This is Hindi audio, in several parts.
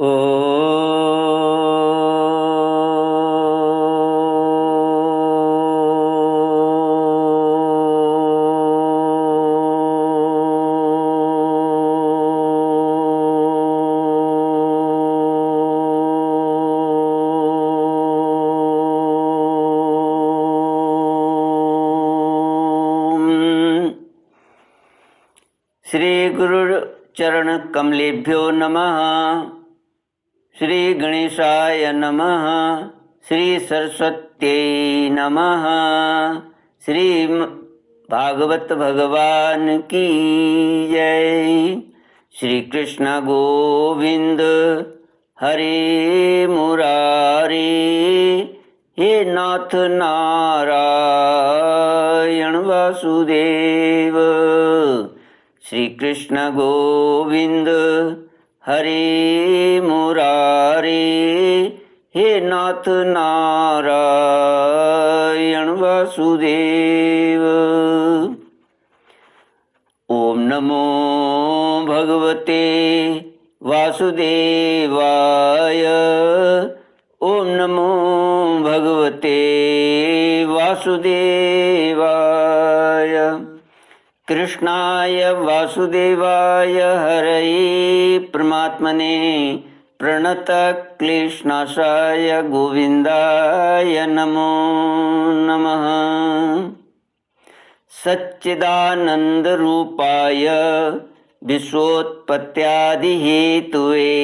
श्री गुरु चरण कमलेभ्यो नमः। श्री गणेशाय नमः। श्री सरस्वत्यै नमः। श्री भागवत भगवान की जय। श्री कृष्ण गोविंद हरे मुरारी, हे नाथ नारायण वासुदेव। श्री कृष्ण गोविंद हरे मुरारी, हे नाथ नारायण वासुदेव। ओम नमो भगवते वासुदेवाय। ओम नमो भगवते वासुदेवाय। कृष्णाय वासुदेवाय हरये परमात्मने प्रणतक्लेशनाशाय गोविन्दाय नमो नमः। सच्चिदानन्दरूपाय विश्वोत्पत्त्यादिहेतवे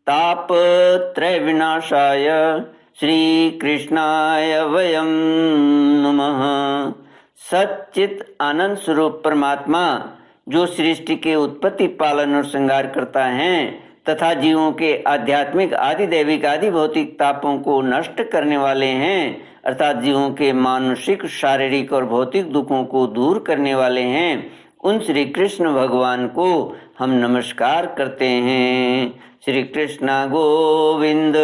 तापत्रयविनाशाय श्रीकृष्णाय वयं नमः। सच्चित आनंद स्वरूप परमात्मा जो सृष्टि के उत्पत्ति, पालन और श्रृंगार करता है तथा जीवों के आध्यात्मिक, आदि दैविक, आदि भौतिक तापों को नष्ट करने वाले हैं, अर्थात जीवों के मानसिक, शारीरिक और भौतिक दुखों को दूर करने वाले हैं, उन श्री कृष्ण भगवान को हम नमस्कार करते हैं। श्री कृष्ण गोविंद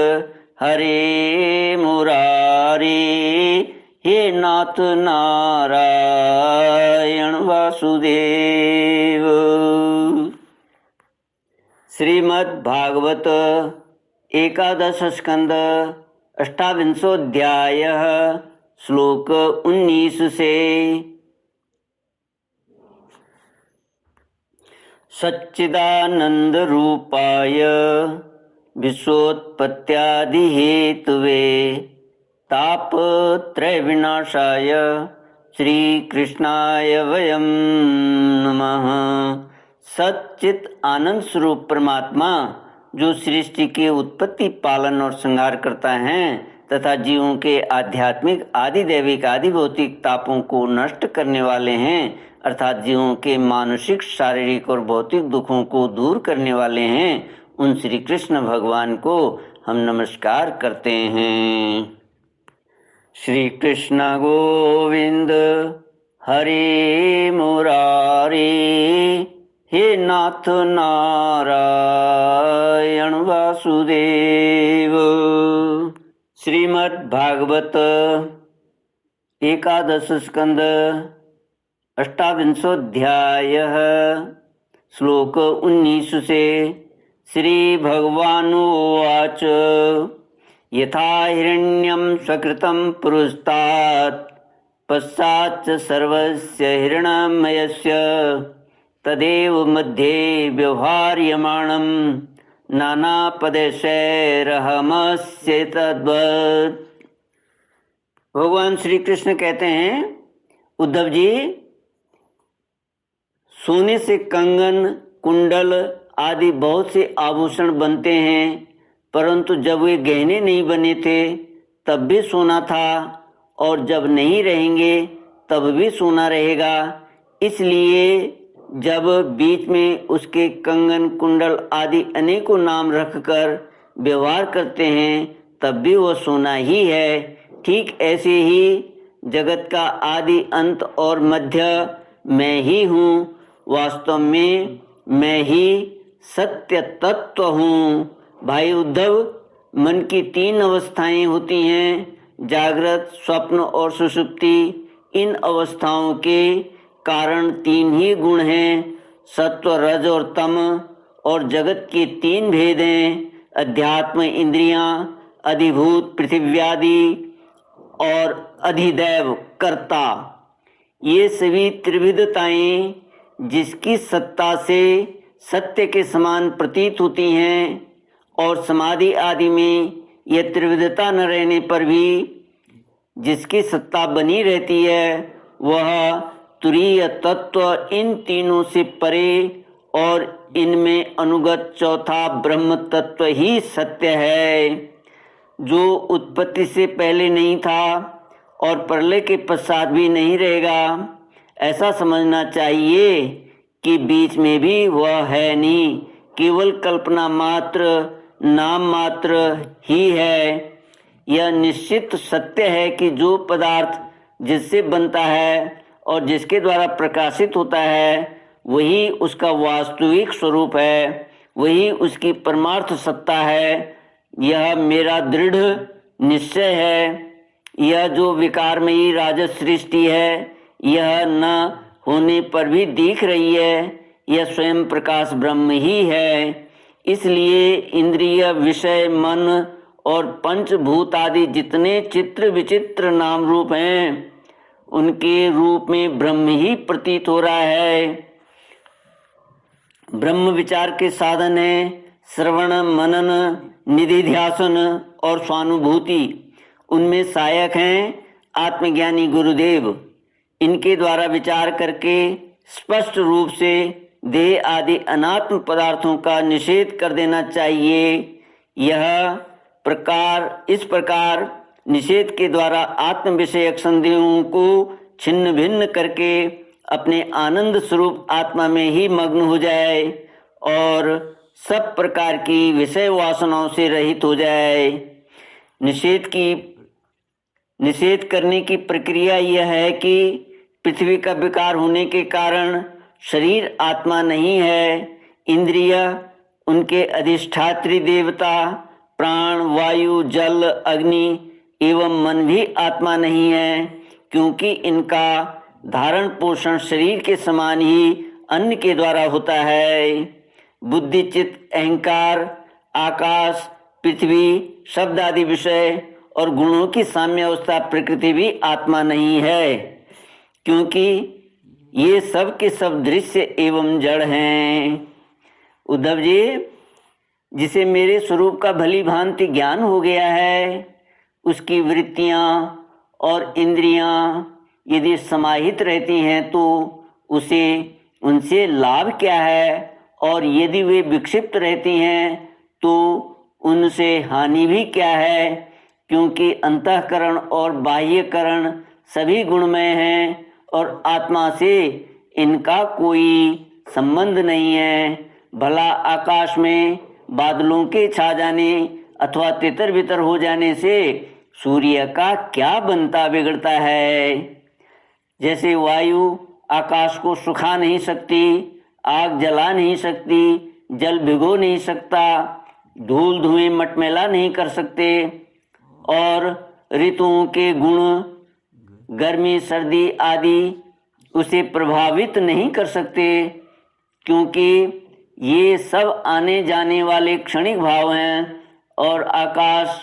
हरे मुरारी, हे नाथ नारायण वासुदेव। श्रीमद् भागवत एकादश स्कंद अष्टाविंशोऽध्याय श्लोक 19 से। सच्चिदानंद रूपाय विश्वोत्पत्त्यादि हेतुवे तापत्रय विनाशाय श्री कृष्णाय वयं नमः। सच्चित आनंद स्वरूप परमात्मा जो सृष्टि के उत्पत्ति, पालन और श्रृंगार करता है तथा जीवों के आध्यात्मिक, आदि दैविक, आदि भौतिक तापों को नष्ट करने वाले हैं, अर्थात जीवों के मानसिक, शारीरिक और भौतिक दुखों को दूर करने वाले हैं, उन श्री कृष्ण भगवान को हम नमस्कार करते हैं। श्री कृष्ण गोविंद हरे मुरारी, हे नाथ नारायण वासुदेव। श्रीमद् भागवत एकादश स्कंद अष्टाविंशोऽध्याय श्लोक 19 से। श्री भगवानुवाच यथा हिरण्यं स्वकृतं पुरस्तात् पश्चाच्च सर्वस्य हिरण्मयस्य तदेव मध्ये व्यवहार्यमाणं नानापदेशैरहमस्य तद्वत्। भगवान श्री कृष्ण कहते हैं, उद्धव जी, सोने से कंगन, कुंडल आदि बहुत से आभूषण बनते हैं, परंतु जब वे गहने नहीं बने थे तब भी सोना था, और जब नहीं रहेंगे तब भी सोना रहेगा। इसलिए जब बीच में उसके कंगन, कुंडल आदि अनेकों नाम रखकर व्यवहार करते हैं तब भी वह सोना ही है। ठीक ऐसे ही जगत का आदि, अंत और मध्य मैं ही हूँ। वास्तव में मैं ही सत्य तत्व हूँ। भाई उद्धव, मन की 3 अवस्थाएं होती हैं, जागृत, स्वप्न और सुषुप्ति। इन अवस्थाओं के कारण 3 ही गुण हैं, सत्व, रज और तम, और जगत के 3 भेद हैं, अध्यात्म इंद्रियां, अधिभूत पृथिव्यादि और अधिदैव कर्ता, ये सभी त्रिविधताएं जिसकी सत्ता से सत्य के समान प्रतीत होती हैं और समाधि आदि में यह त्रिविधता न रहने पर भी जिसकी सत्ता बनी रहती है, वह तुरीय तत्व इन तीनों से परे और इनमें अनुगत चौथा ब्रह्म तत्व ही सत्य है, जो उत्पत्ति से पहले नहीं था और प्रलय के पश्चात भी नहीं रहेगा। ऐसा समझना चाहिए कि बीच में भी वह है नहीं, केवल कल्पना मात्र, नाम मात्र ही है। यह निश्चित सत्य है कि जो पदार्थ जिससे बनता है और जिसके द्वारा प्रकाशित होता है, वही उसका वास्तविक स्वरूप है, वही उसकी परमार्थ सत्ता है। यह मेरा दृढ़ निश्चय है। यह जो विकारमयी राजस सृष्टि है, यह न होने पर भी दिख रही है, यह स्वयं प्रकाश ब्रह्म ही है। इसलिए इंद्रिय, विषय, मन और पंचभूत आदि जितने चित्र विचित्र नाम रूप हैं, उनके रूप में ब्रह्म ही प्रतीत हो रहा है। ब्रह्म विचार के साधन है श्रवण, मनन, निधिध्यासन और स्वानुभूति। उनमें सहायक हैं आत्मज्ञानी गुरुदेव। इनके द्वारा विचार करके स्पष्ट रूप से देह आदि अनात्म पदार्थों का निषेध कर देना चाहिए। इस प्रकार निषेध के द्वारा आत्म विषयक संदेहों को छिन्न भिन्न करके अपने आनंद स्वरूप आत्मा में ही मग्न हो जाए और सब प्रकार की विषय वासनाओं से रहित हो जाए। निषेध करने की प्रक्रिया यह है कि पृथ्वी का विकार होने के कारण शरीर आत्मा नहीं है, इंद्रिय, उनके अधिष्ठात्री देवता, प्राण, वायु, जल, अग्नि एवं मन भी आत्मा नहीं है, क्योंकि इनका धारण पोषण शरीर के समान ही अन्न के द्वारा होता है। बुद्धि, चित्त, अहंकार, आकाश, पृथ्वी, शब्द आदि विषय और गुणों की साम्य अवस्था प्रकृति भी आत्मा नहीं है, क्योंकि ये सब के सब दृश्य एवं जड़ हैं। उद्धव जी, जिसे मेरे स्वरूप का भली भांति ज्ञान हो गया है, उसकी वृत्तियां और इंद्रियां यदि समाहित रहती हैं तो उनसे लाभ क्या है, और यदि वे विक्षिप्त रहती हैं तो उनसे हानि भी क्या है, क्योंकि अंतःकरण और बाह्यकरण सभी गुणमय हैं और आत्मा से इनका कोई संबंध नहीं है। भला आकाश में बादलों के छा जाने अथवा तितर बितर हो जाने से सूर्य का क्या बनता बिगड़ता है। जैसे वायु आकाश को सुखा नहीं सकती, आग जला नहीं सकती, जल भिगो नहीं सकता, धूल धुएं मटमैला नहीं कर सकते, और ऋतुओं के गुण गर्मी सर्दी आदि उसे प्रभावित नहीं कर सकते, क्योंकि ये सब आने जाने वाले क्षणिक भाव हैं और आकाश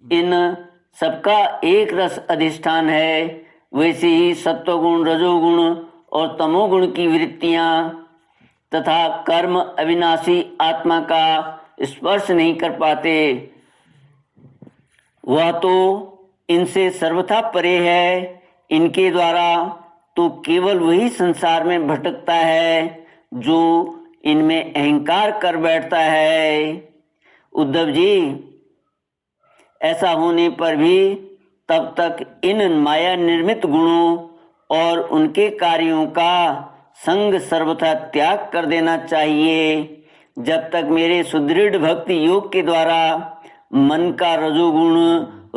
इन सबका एक रस अधिष्ठान है। वैसे ही सत्वगुण, रजोगुण और तमोगुण की वृत्तियां तथा कर्म अविनाशी आत्मा का स्पर्श नहीं कर पाते। वह तो इनसे सर्वथा परे है। इनके द्वारा तो केवल वही संसार में भटकता है जो इनमें अहंकार कर बैठता है। उद्धव जी, ऐसा होने पर भी तब तक इन माया निर्मित गुणों और उनके कार्यों का संग सर्वथा त्याग कर देना चाहिए, जब तक मेरे सुदृढ़ भक्ति योग के द्वारा मन का रजोगुण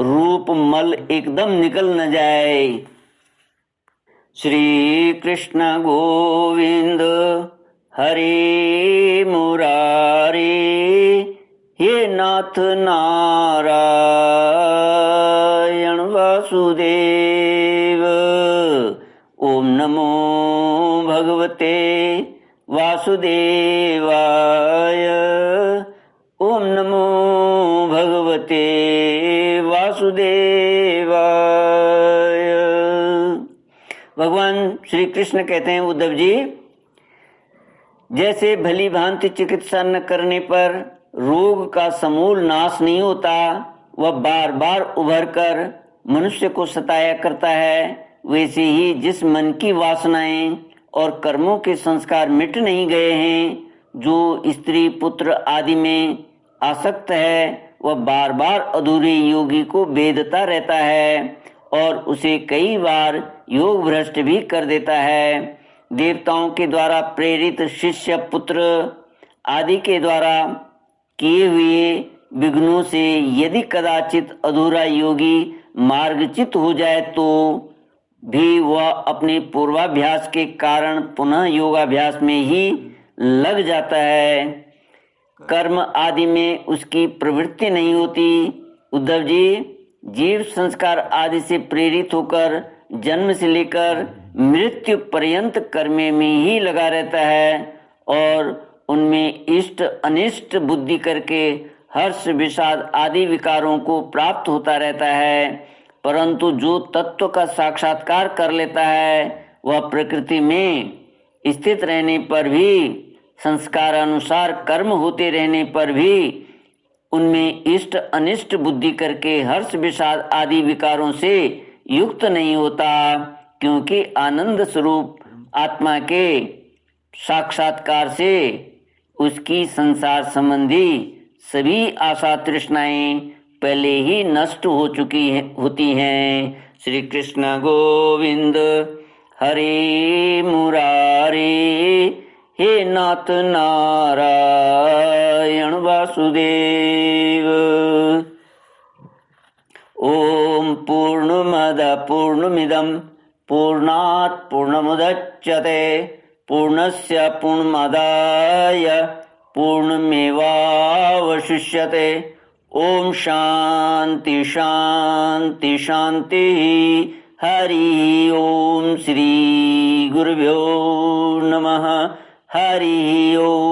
रूप मल एकदम निकल न जाए। श्री कृष्ण गोविंद हरे मुरारे, हे नाथ नारायण वासुदेव। ओम नमो भगवते वासुदेवाय। ओम नमो श्री कृष्ण कहते हैं, उद्धव जी, जैसे भली भांति चिकित्सा न करने पर रोग का समूल नाश नहीं होता, वह बार बार उभर कर मनुष्य को सताया करता है, वैसे ही जिस मन की वासनाएं और कर्मों के संस्कार मिट नहीं गए हैं, जो स्त्री पुत्र आदि में आसक्त है, वह बार बार अधूरे योगी को बेधता रहता है और उसे कई बार योग भ्रष्ट भी कर देता है। देवताओं के द्वारा प्रेरित शिष्य पुत्र आदि के द्वारा किए हुए विघ्नों से यदि कदाचित अधूरा योगी मार्गच्युत हो जाए तो भी वह अपने पूर्वाभ्यास के कारण पुनः योगाभ्यास में ही लग जाता है। कर्म आदि में उसकी प्रवृत्ति नहीं होती। उद्धव जी, जीव संस्कार आदि से प्रेरित होकर जन्म से लेकर मृत्यु पर्यंत कर्म में ही लगा रहता है और उनमें इष्ट अनिष्ट बुद्धि करके हर्ष विषाद आदि विकारों को प्राप्त होता रहता है। परंतु जो तत्व का साक्षात्कार कर लेता है, वह प्रकृति में स्थित रहने पर भी, संस्कार अनुसार कर्म होते रहने पर भी उनमें इष्ट अनिष्ट बुद्धि करके हर्ष विषाद आदि विकारों से युक्त नहीं होता, क्योंकि आनंद स्वरूप आत्मा के साक्षात्कार से उसकी संसार संबंधी सभी आशा तृष्णाएं पहले ही नष्ट हो चुकी होती हैं। श्री कृष्ण गोविंद हरे मुरारे, हे नाथ नारायण वासुदेव। ओम पूर्णमद पूर्णमिदं पूर्णात् पूर्णमुदच्यते पूर्णस्य पूर्णमादाय पूर्णमेवावशिष्यते। ओम शांति शांति शांति। हरि ओम। श्री गुरुभ्यो नमः। हरि ओम।